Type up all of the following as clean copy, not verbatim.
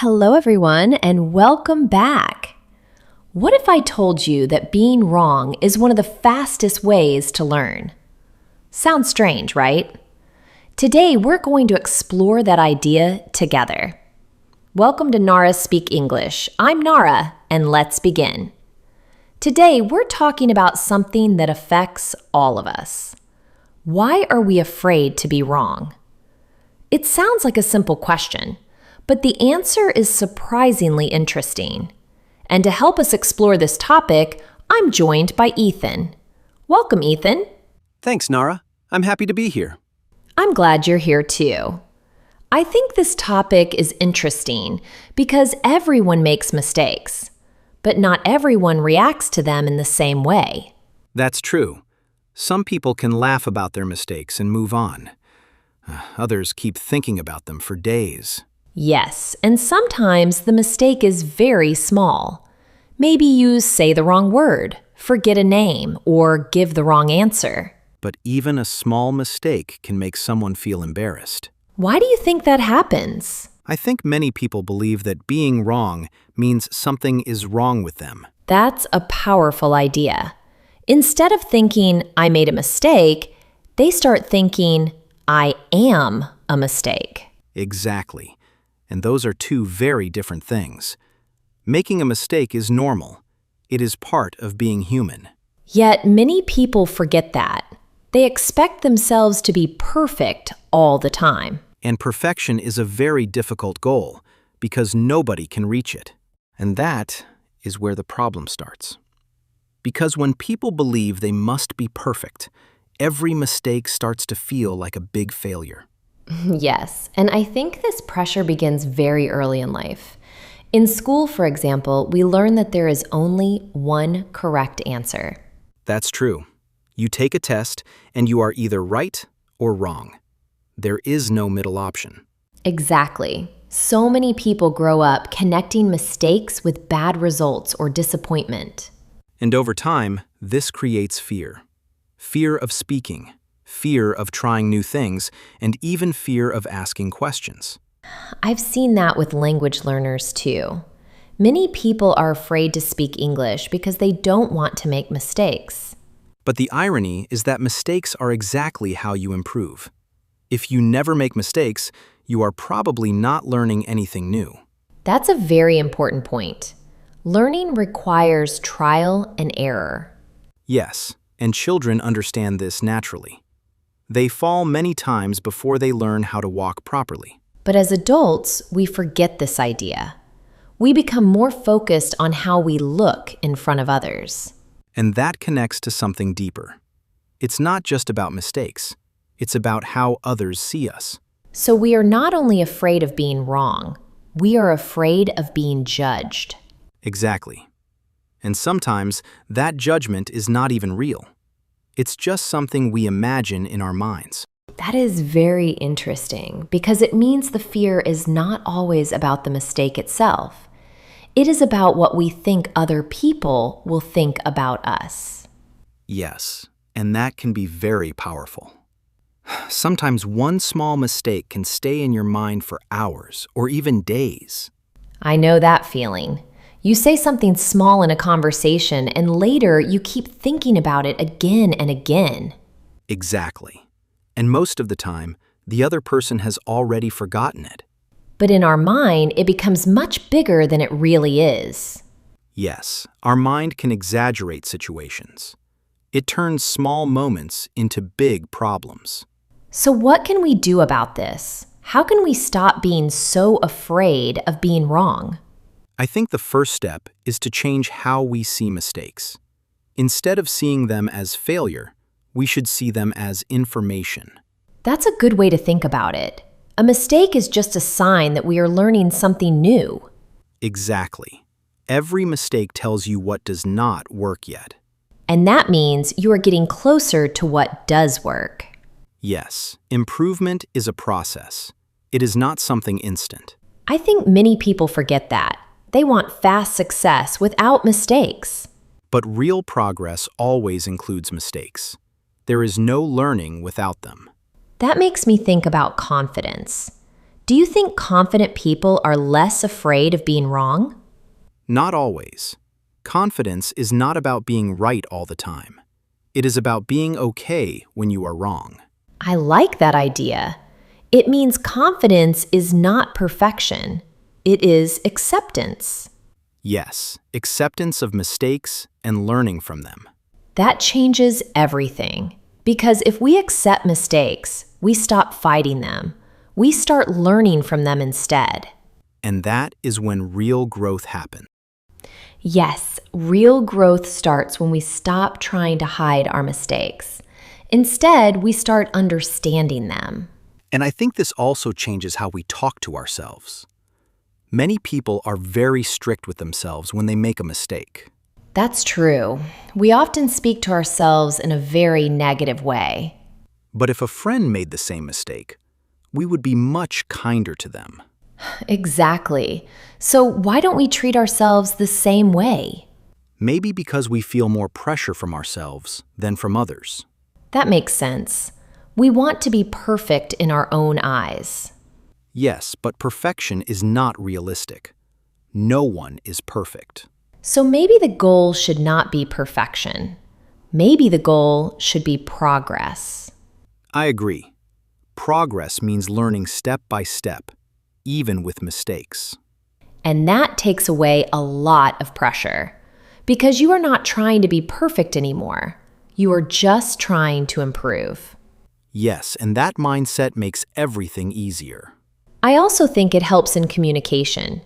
Hello, everyone, and welcome back. What if I told you that being wrong is one of the fastest ways to learn? Sounds strange, right? Today, we're going to explore that idea together. Welcome to Narra Speak English. I'm Nara, and let's begin. Today, we're talking about something that affects all of us. Why are we afraid to be wrong? It sounds like a simple question, but the answer is surprisingly interesting. And to help us explore this topic, I'm joined by Ethan. Welcome, Ethan. Thanks, Nara. I'm happy to be here. I'm glad you're here too. I think this topic is interesting because everyone makes mistakes, but not everyone reacts to them in the same way. That's true. Some people can laugh about their mistakes and move on. Others keep thinking about them for days. Yes, and sometimes the mistake is very small. Maybe you say the wrong word, forget a name, or give the wrong answer. But even a small mistake can make someone feel embarrassed. Why do you think that happens? I think many people believe that being wrong means something is wrong with them. That's a powerful idea. Instead of thinking, I made a mistake, they start thinking, I am a mistake. Exactly. And those are two very different things. Making a mistake is normal. It is part of being human. Yet many people forget that. They expect themselves to be perfect all the time. And perfection is a very difficult goal because nobody can reach it. And that is where the problem starts. Because when people believe they must be perfect, every mistake starts to feel like a big failure. Yes, and I think this pressure begins very early in life. In school, for example, we learn that there is only one correct answer. That's true. You take a test and you are either right or wrong. There is no middle option. Exactly. So many people grow up connecting mistakes with bad results or disappointment. And over time, this creates fear. Fear of speaking, fear of trying new things, and even fear of asking questions. I've seen that with language learners too. Many people are afraid to speak English because they don't want to make mistakes. But the irony is that mistakes are exactly how you improve. If you never make mistakes, you are probably not learning anything new. That's a very important point. Learning requires trial and error. Yes, and children understand this naturally. They fall many times before they learn how to walk properly. But as adults, we forget this idea. We become more focused on how we look in front of others. And that connects to something deeper. It's not just about mistakes. It's about how others see us. So we are not only afraid of being wrong, we are afraid of being judged. Exactly. And sometimes that judgment is not even real. It's just something we imagine in our minds. That is very interesting because it means the fear is not always about the mistake itself. It is about what we think other people will think about us. Yes, and that can be very powerful. Sometimes one small mistake can stay in your mind for hours or even days. I know that feeling. You say something small in a conversation and later you keep thinking about it again and again. Exactly. And most of the time, the other person has already forgotten it. But in our mind, it becomes much bigger than it really is. Yes, our mind can exaggerate situations. It turns small moments into big problems. So what can we do about this? How can we stop being so afraid of being wrong? I think the first step is to change how we see mistakes. Instead of seeing them as failure, we should see them as information. That's a good way to think about it. A mistake is just a sign that we are learning something new. Exactly. Every mistake tells you what does not work yet. And that means you are getting closer to what does work. Yes, improvement is a process. It is not something instant. I think many people forget that. They want fast success without mistakes. But real progress always includes mistakes. There is no learning without them. That makes me think about confidence. Do you think confident people are less afraid of being wrong? Not always. Confidence is not about being right all the time. It is about being okay when you are wrong. I like that idea. It means confidence is not perfection. It is acceptance. Yes, acceptance of mistakes and learning from them. That changes everything. Because if we accept mistakes, we stop fighting them. We start learning from them instead. And that is when real growth happens. Yes, real growth starts when we stop trying to hide our mistakes. Instead, we start understanding them. And I think this also changes how we talk to ourselves. Many people are very strict with themselves when they make a mistake. That's true. We often speak to ourselves in a very negative way. But if a friend made the same mistake, we would be much kinder to them. Exactly. So why don't we treat ourselves the same way? Maybe because we feel more pressure from ourselves than from others. That makes sense. We want to be perfect in our own eyes. Yes, but perfection is not realistic. No one is perfect. So maybe the goal should not be perfection. Maybe the goal should be progress. I agree. Progress means learning step by step, even with mistakes. And that takes away a lot of pressure. Because you are not trying to be perfect anymore. You are just trying to improve. Yes, and that mindset makes everything easier. I also think it helps in communication.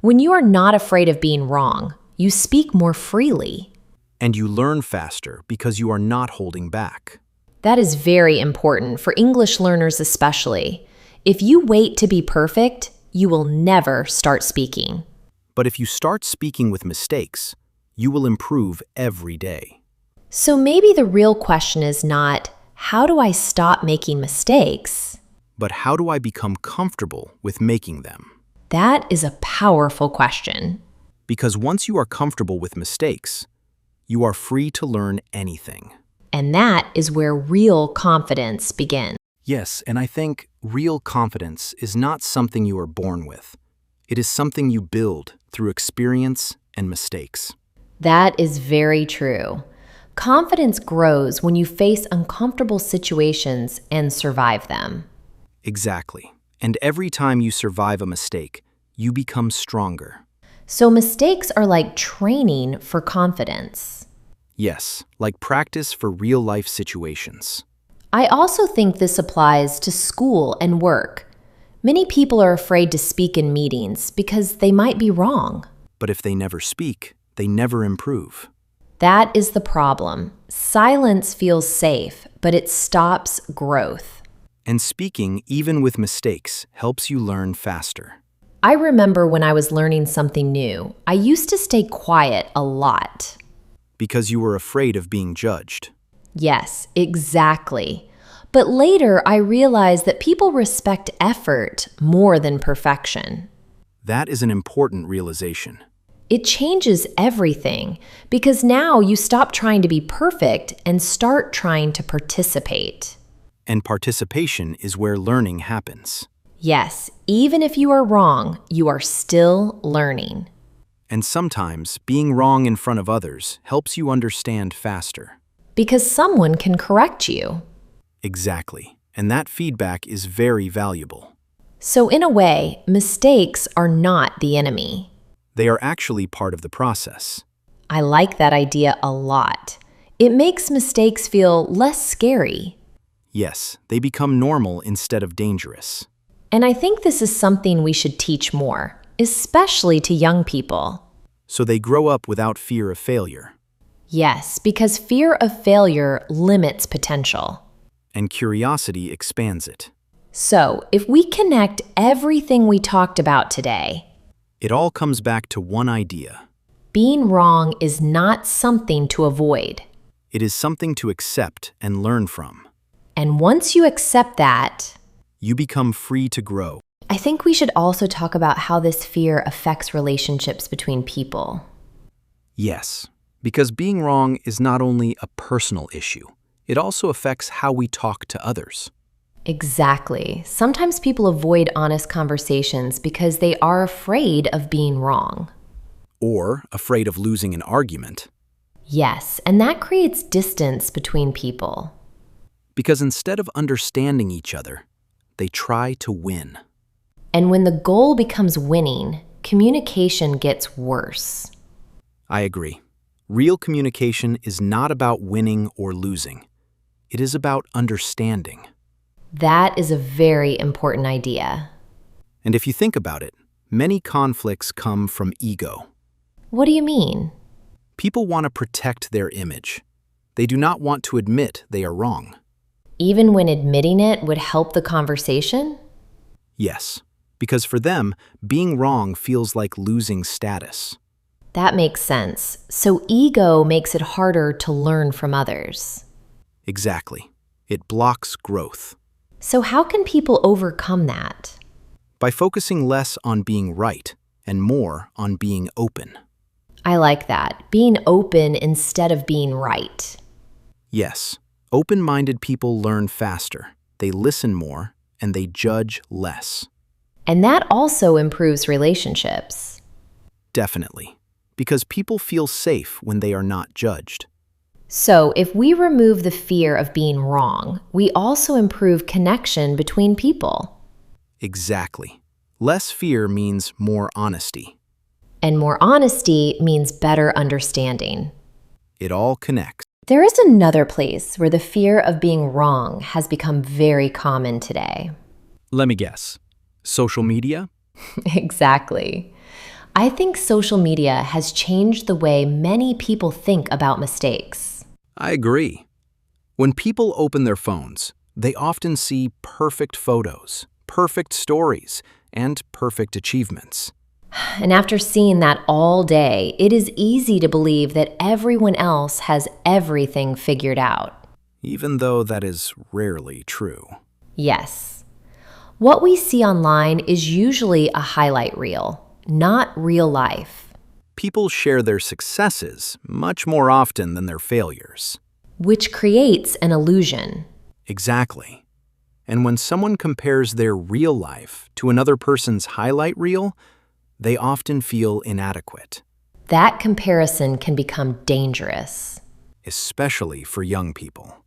When you are not afraid of being wrong, you speak more freely. And you learn faster because you are not holding back. That is very important for English learners especially. If you wait to be perfect, you will never start speaking. But if you start speaking with mistakes, you will improve every day. So maybe the real question is not, how do I stop making mistakes? But how do I become comfortable with making them? That is a powerful question. Because once you are comfortable with mistakes, you are free to learn anything. And that is where real confidence begins. Yes, and I think real confidence is not something you are born with. It is something you build through experience and mistakes. That is very true. Confidence grows when you face uncomfortable situations and survive them. Exactly. And every time you survive a mistake, you become stronger. So mistakes are like training for confidence. Yes, like practice for real-life situations. I also think this applies to school and work. Many people are afraid to speak in meetings because they might be wrong. But if they never speak, they never improve. That is the problem. Silence feels safe, but it stops growth. And speaking, even with mistakes, helps you learn faster. I remember when I was learning something new, I used to stay quiet a lot. Because you were afraid of being judged. Yes, exactly. But later I realized that people respect effort more than perfection. That is an important realization. It changes everything because now you stop trying to be perfect and start trying to participate. And participation is where learning happens. Yes, even if you are wrong, you are still learning. And sometimes being wrong in front of others helps you understand faster. Because someone can correct you. Exactly. And that feedback is very valuable. So in a way, mistakes are not the enemy. They are actually part of the process. I like that idea a lot. It makes mistakes feel less scary. Yes, they become normal instead of dangerous. And I think this is something we should teach more, especially to young people. So they grow up without fear of failure. Yes, because fear of failure limits potential. And curiosity expands it. So, if we connect everything we talked about today, It all comes back to one idea. being wrong is not something to avoid. It is something to accept and learn from. And once you accept that, You become free to grow. I think we should also talk about how this fear affects relationships between people. Yes, because being wrong is not only a personal issue, it also affects how we talk to others. Exactly. Sometimes people avoid honest conversations because they are afraid of being wrong. Or afraid of losing an argument. Yes, and that creates distance between people. Because instead of understanding each other, they try to win. And when the goal becomes winning, communication gets worse. I agree. Real communication is not about winning or losing. It is about understanding. That is a very important idea. And if you think about it, many conflicts come from ego. What do you mean? People want to protect their image. They do not want to admit they are wrong. Even when admitting it would help the conversation? Yes, because for them, being wrong feels like losing status. That makes sense. So ego makes it harder to learn from others. Exactly. It blocks growth. So how can people overcome that? By focusing less on being right and more on being open. I like that. Being open instead of being right. Yes, open-minded people learn faster, they listen more, and they judge less. And that also improves relationships. Definitely, because people feel safe when they are not judged. So if we remove the fear of being wrong, we also improve connection between people. Exactly. Less fear means more honesty. And more honesty means better understanding. It all connects. There is another place where the fear of being wrong has become very common today. Let me guess. Social media? Exactly. I think social media has changed the way many people think about mistakes. I agree. When people open their phones, they often see perfect photos, perfect stories, and perfect achievements. And after seeing that all day, it is easy to believe that everyone else has everything figured out. Even though that is rarely true. Yes. What we see online is usually a highlight reel, not real life. People share their successes much more often than their failures. Which creates an illusion. Exactly. And when someone compares their real life to another person's highlight reel, they often feel inadequate. That comparison can become dangerous. Especially for young people.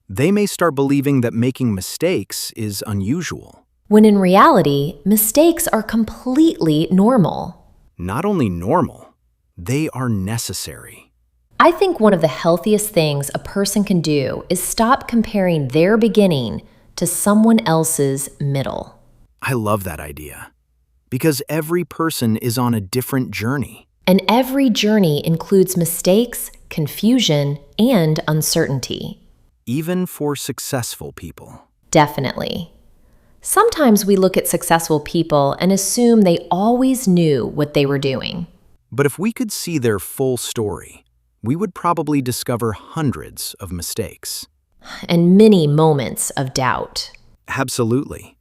They may start believing that making mistakes is unusual. When in reality, mistakes are completely normal. Not only normal, they are necessary. I think one of the healthiest things a person can do is stop comparing their beginning to someone else's middle. I love that idea. Because every person is on a different journey. And every journey includes mistakes, confusion, and uncertainty. Even for successful people. Definitely. Sometimes we look at successful people and assume they always knew what they were doing. But if we could see their full story, we would probably discover hundreds of mistakes. And many moments of doubt. Absolutely.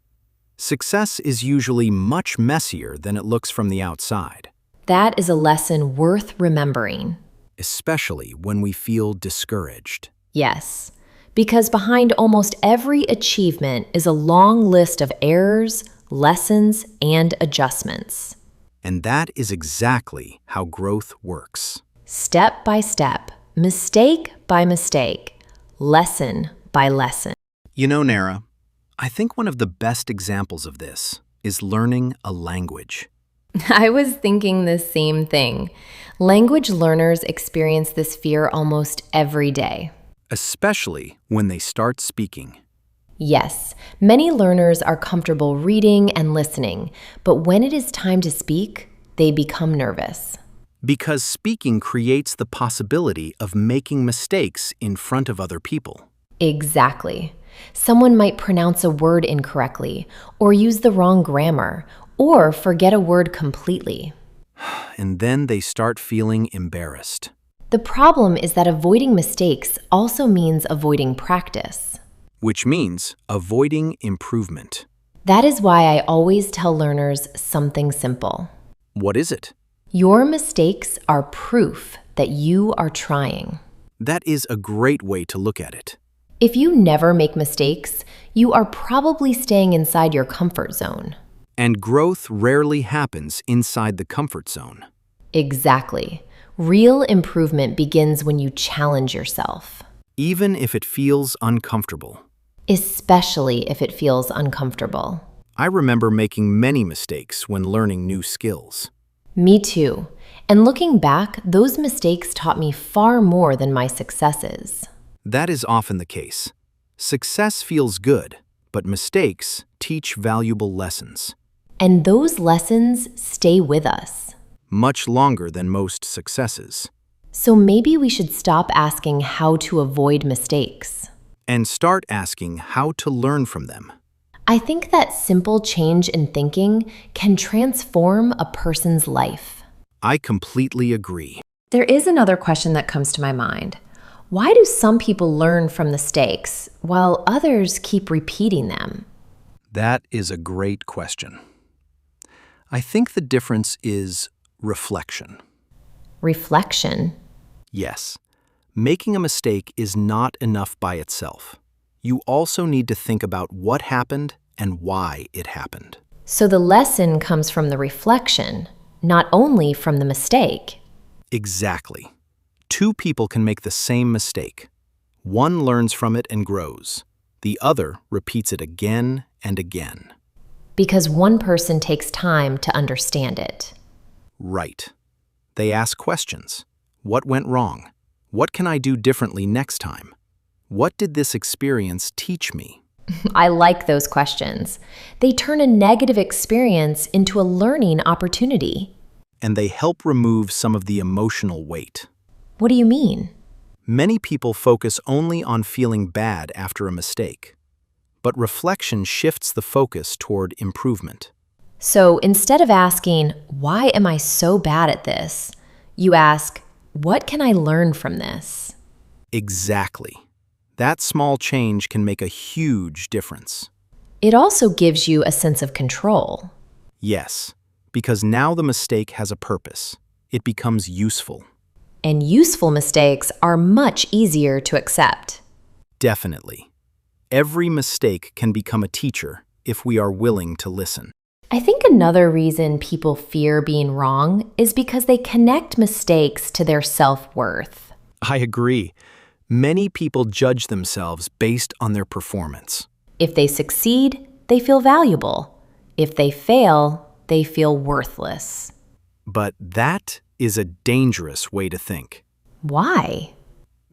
Success is usually much messier than it looks from the outside. That is a lesson worth remembering. Especially when we feel discouraged. Yes, because behind almost every achievement is a long list of errors, lessons, and adjustments. And that is exactly how growth works. Step by step, mistake by mistake, lesson by lesson. You know, Nara, I think one of the best examples of this is learning a language. I was thinking the same thing. Language learners experience this fear almost every day. Especially when they start speaking. Yes, many learners are comfortable reading and listening, but when it is time to speak, they become nervous. Because speaking creates the possibility of making mistakes in front of other people. Exactly. Someone might pronounce a word incorrectly, or use the wrong grammar, or forget a word completely. And then they start feeling embarrassed. The problem is that avoiding mistakes also means avoiding practice. Which means avoiding improvement. That is why I always tell learners something simple. What is it? Your mistakes are proof that you are trying. That is a great way to look at it. If you never make mistakes, you are probably staying inside your comfort zone. And growth rarely happens inside the comfort zone. Exactly. Real improvement begins when you challenge yourself, Even if it feels uncomfortable. especially if it feels uncomfortable. I remember making many mistakes when learning new skills. Me too. And looking back, those mistakes taught me far more than my successes. That is often the case. Success feels good, but mistakes teach valuable lessons. And those lessons stay with us. Much longer than most successes. So maybe we should stop asking how to avoid mistakes. And start asking how to learn from them. I think that simple change in thinking can transform a person's life. I completely agree. There is another question that comes to my mind. Why do some people learn from mistakes while others keep repeating them? That is a great question. I think the difference is reflection. Reflection. Yes, making a mistake is not enough by itself. You also need to think about what happened and why it happened. So the lesson comes from the reflection, not only from the mistake. Exactly. Two people can make the same mistake. One learns from it and grows. The other repeats it again and again. Because one person takes time to understand it. Right. They ask questions. What went wrong? What can I do differently next time? What did this experience teach me? I like those questions. They turn a negative experience into a learning opportunity. And they help remove some of the emotional weight. What do you mean? Many people focus only on feeling bad after a mistake. But reflection shifts the focus toward improvement. So instead of asking, why am I so bad at this? You ask, what can I learn from this? Exactly. That small change can make a huge difference. It also gives you a sense of control. Yes, because now the mistake has a purpose. It becomes useful. And useful mistakes are much easier to accept. Definitely. Every mistake can become a teacher if we are willing to listen. I think another reason people fear being wrong is because they connect mistakes to their self-worth. I agree. Many people judge themselves based on their performance. If they succeed, they feel valuable. If they fail, they feel worthless. But that is a dangerous way to think. Why?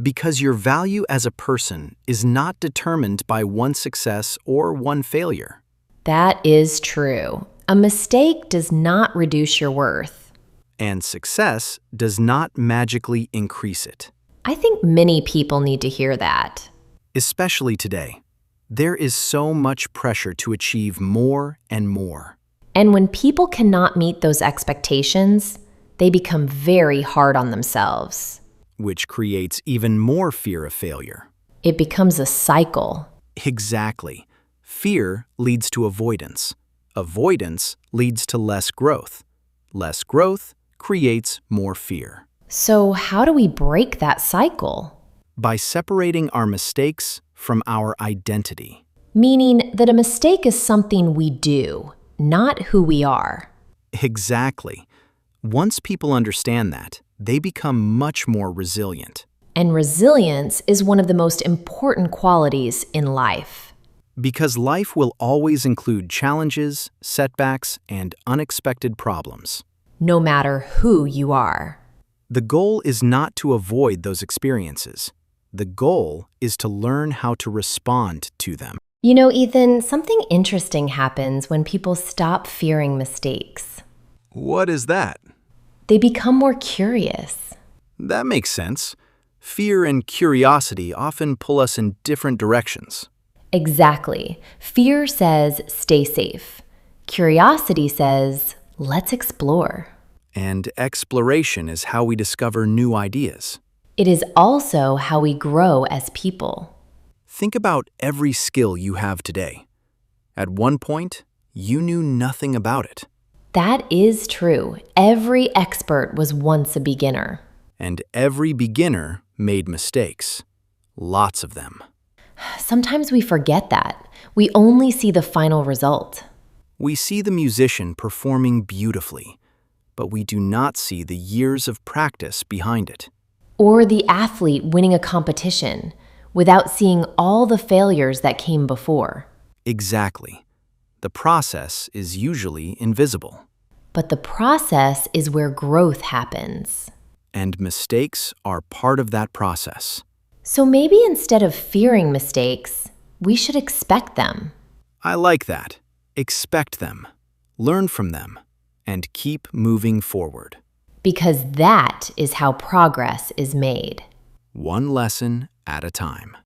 Because your value as a person is not determined by one success or one failure. That is true. A mistake does not reduce your worth. And success does not magically increase it. I think many people need to hear that. Especially today, there is so much pressure to achieve more and more. And when people cannot meet those expectations, they become very hard on themselves. Which creates even more fear of failure. It becomes a cycle. Exactly. Fear leads to avoidance. Avoidance leads to less growth. Less growth creates more fear. So how do we break that cycle? By separating our mistakes from our identity. Meaning that a mistake is something we do, not who we are. Exactly. Once people understand that, they become much more resilient. And resilience is one of the most important qualities in life. Because life will always include challenges, setbacks, and unexpected problems. No matter who you are. The goal is not to avoid those experiences. The goal is to learn how to respond to them. You know, Ethan, something interesting happens when people stop fearing mistakes. What is that? They become more curious. That makes sense. Fear and curiosity often pull us in different directions. Exactly. Fear says, stay safe. Curiosity says, let's explore. And exploration is how we discover new ideas. It is also how we grow as people. Think about every skill you have today. At one point, you knew nothing about it. That is true. Every expert was once a beginner. And every beginner made mistakes. Lots of them. Sometimes we forget that. We only see the final result. We see the musician performing beautifully, but we do not see the years of practice behind it. Or the athlete winning a competition without seeing all the failures that came before. Exactly. The process is usually invisible. But the process is where growth happens. And mistakes are part of that process. So maybe instead of fearing mistakes, we should expect them. I like that. Expect them, learn from them, and keep moving forward. Because that is how progress is made. One lesson at a time.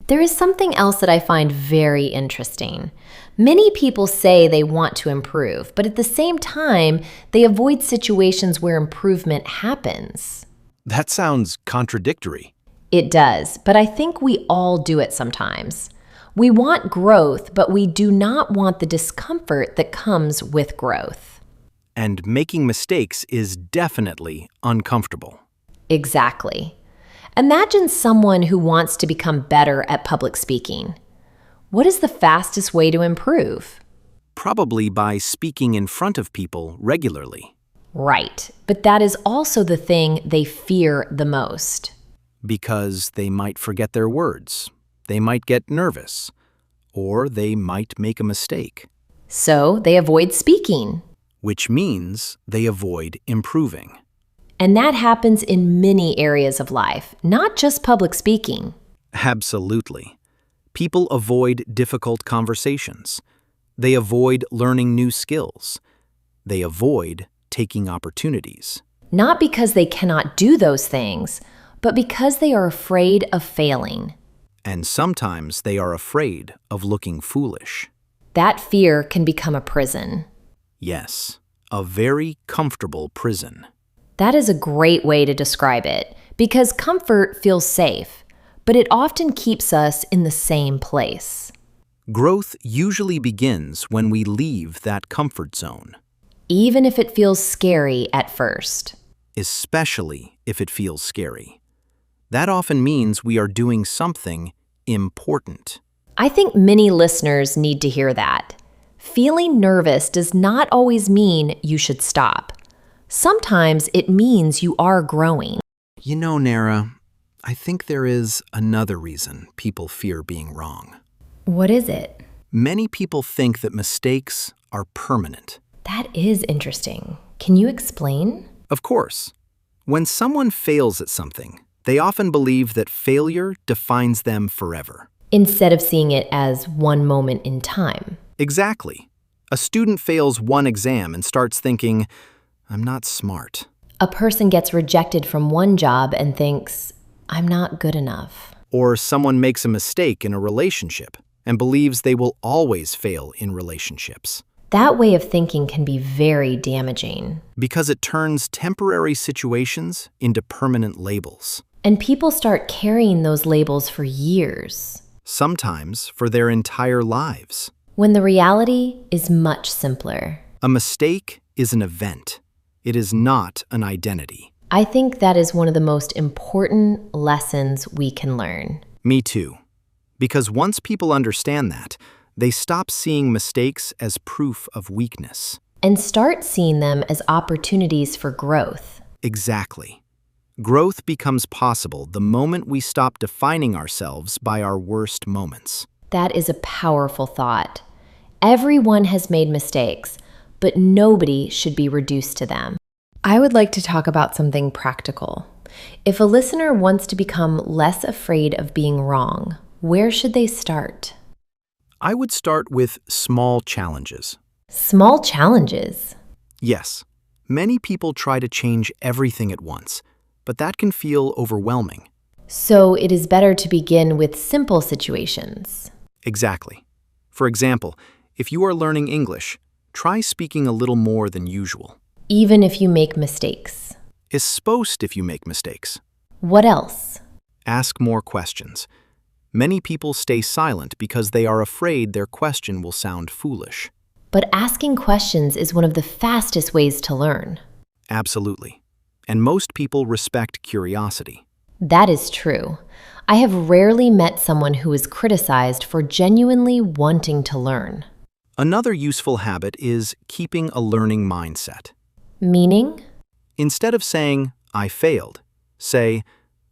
There is something else that I find very interesting. Many people say they want to improve, but at the same time, they avoid situations where improvement happens. That sounds contradictory. It does, but I think we all do it sometimes. We want growth, but we do not want the discomfort that comes with growth. And making mistakes is definitely uncomfortable. Exactly. Imagine someone who wants to become better at public speaking. What is the fastest way to improve? Probably by speaking in front of people regularly. Right, but that is also the thing they fear the most. Because they might forget their words, they might get nervous, or they might make a mistake. So they avoid speaking. Which means they avoid improving. And that happens in many areas of life, not just public speaking. Absolutely. People avoid difficult conversations. They avoid learning new skills. They avoid taking opportunities. Not because they cannot do those things, but because they are afraid of failing. And sometimes they are afraid of looking foolish. That fear can become a prison. Yes, a very comfortable prison. That is a great way to describe it, because comfort feels safe, but it often keeps us in the same place. Growth usually begins when we leave that comfort zone. Even if it feels scary at first. Especially if it feels scary. That often means we are doing something important. I think many listeners need to hear that. Feeling nervous does not always mean you should stop. Sometimes it means you are growing. You know, Nara, I think there is another reason people fear being wrong. What is it? Many people think that mistakes are permanent. That is interesting. Can you explain? Of course. When someone fails at something, they often believe that failure defines them forever. Instead of seeing it as one moment in time. Exactly. A student fails one exam and starts thinking, I'm not smart. A person gets rejected from one job and thinks, I'm not good enough. Or someone makes a mistake in a relationship and believes they will always fail in relationships. That way of thinking can be very damaging. Because it turns temporary situations into permanent labels. And people start carrying those labels for years. Sometimes for their entire lives. When the reality is much simpler. A mistake is an event. It is not an identity. I think that is one of the most important lessons we can learn. Me too. Because once people understand that, they stop seeing mistakes as proof of weakness. And start seeing them as opportunities for growth. Exactly. Growth becomes possible the moment we stop defining ourselves by our worst moments. That is a powerful thought. Everyone has made mistakes, but nobody should be reduced to them. I would like to talk about something practical. If a listener wants to become less afraid of being wrong, where should they start? I would start with small challenges. Small challenges? Yes, many people try to change everything at once, but that can feel overwhelming. So it is better to begin with simple situations. Exactly. For example, if you are learning English, try speaking a little more than usual. Even if you make mistakes. Exposed if you make mistakes. What else? Ask more questions. Many people stay silent because they are afraid their question will sound foolish. But asking questions is one of the fastest ways to learn. Absolutely. And most people respect curiosity. That is true. I have rarely met someone who is criticized for genuinely wanting to learn. Another useful habit is keeping a learning mindset. Meaning? Instead of saying, I failed, say,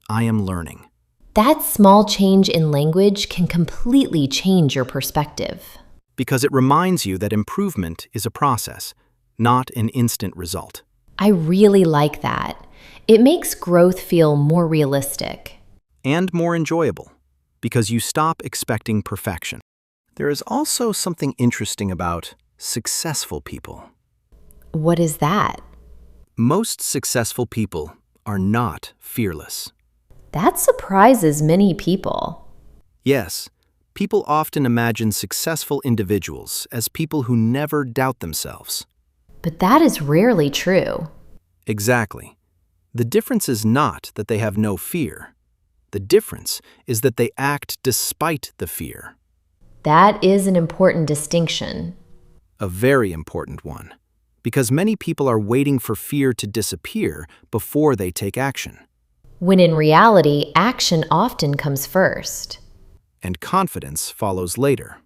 I am learning. That small change in language can completely change your perspective. Because it reminds you that improvement is a process, not an instant result. I really like that. It makes growth feel more realistic. And more enjoyable, because you stop expecting perfection. There is also something interesting about successful people. What is that? Most successful people are not fearless. That surprises many people. Yes, people often imagine successful individuals as people who never doubt themselves. But that is rarely true. Exactly. The difference is not that they have no fear. The difference is that they act despite the fear. That is an important distinction. A very important one, because many people are waiting for fear to disappear before they take action. When in reality, action often comes first. And confidence follows later.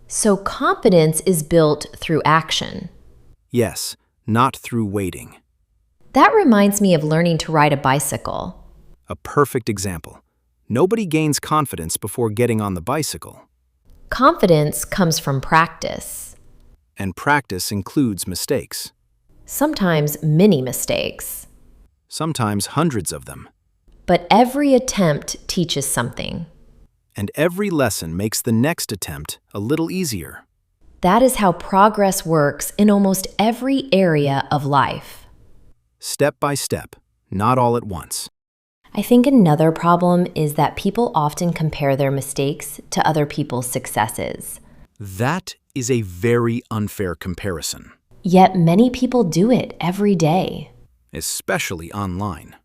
So confidence is built through action. Yes, not through waiting. That reminds me of learning to ride a bicycle. A perfect example. Nobody gains confidence before getting on the bicycle. Confidence comes from practice. And practice includes mistakes. Sometimes many mistakes. Sometimes hundreds of them. But every attempt teaches something. And every lesson makes the next attempt a little easier. That is how progress works in almost every area of life. Step by step, not all at once. I think another problem is that people often compare their mistakes to other people's successes. That is a very unfair comparison. Yet many people do it every day. Especially online.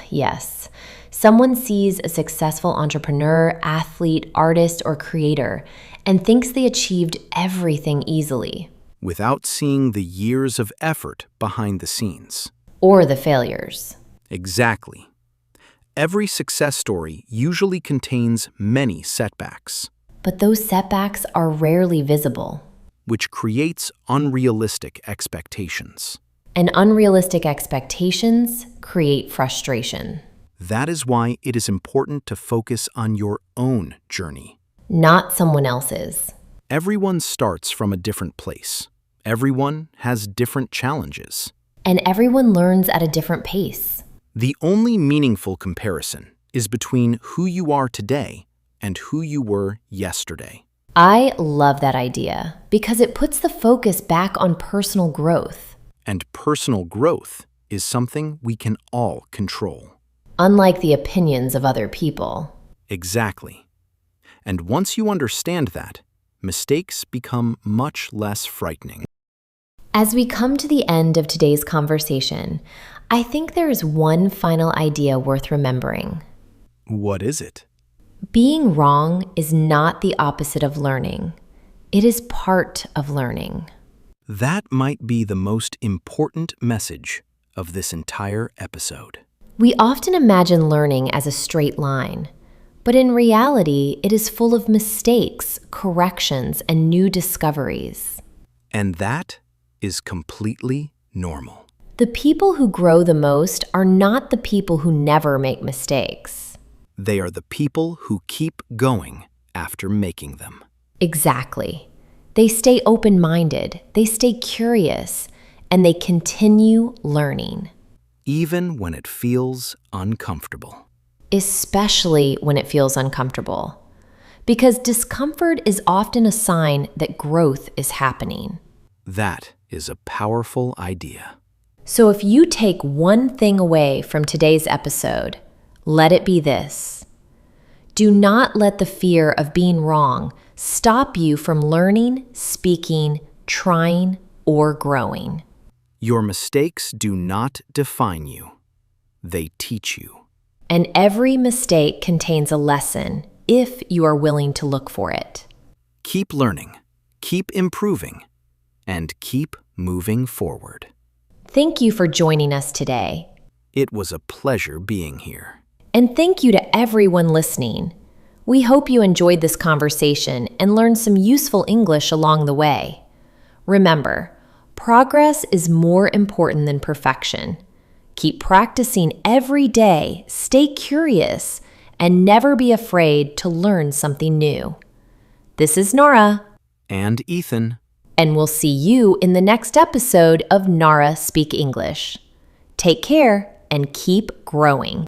Yes. Someone sees a successful entrepreneur, athlete, artist, or creator and thinks they achieved everything easily. Without seeing the years of effort behind the scenes. Or the failures. Exactly. Every success story usually contains many setbacks. But those setbacks are rarely visible. Which creates unrealistic expectations. And unrealistic expectations create frustration. That is why it is important to focus on your own journey. Not someone else's. Everyone starts from a different place. Everyone has different challenges. And everyone learns at a different pace. The only meaningful comparison is between who you are today and who you were yesterday. I love that idea because it puts the focus back on personal growth. And personal growth is something we can all control. Unlike the opinions of other people. Exactly. And once you understand that, mistakes become much less frightening. As we come to the end of today's conversation, I think there is one final idea worth remembering. What is it? Being wrong is not the opposite of learning. It is part of learning. That might be the most important message of this entire episode. We often imagine learning as a straight line, but in reality, it is full of mistakes, corrections, and new discoveries. And that is completely normal. The people who grow the most are not the people who never make mistakes. They are the people who keep going after making them. Exactly. They stay open-minded, they stay curious, and they continue learning. Even when it feels uncomfortable. Especially when it feels uncomfortable. Because discomfort is often a sign that growth is happening. That is a powerful idea. So if you take one thing away from today's episode, let it be this. Do not let the fear of being wrong stop you from learning, speaking, trying, or growing. Your mistakes do not define you. They teach you. And every mistake contains a lesson if you are willing to look for it. Keep learning, keep improving, and keep moving forward. Thank you for joining us today. It was a pleasure being here. And thank you to everyone listening. We hope you enjoyed this conversation and learned some useful English along the way. Remember, progress is more important than perfection. Keep practicing every day, stay curious, and never be afraid to learn something new. This is Nara. And Ethan. And we'll see you in the next episode of Narra Speak English. Take care and keep growing.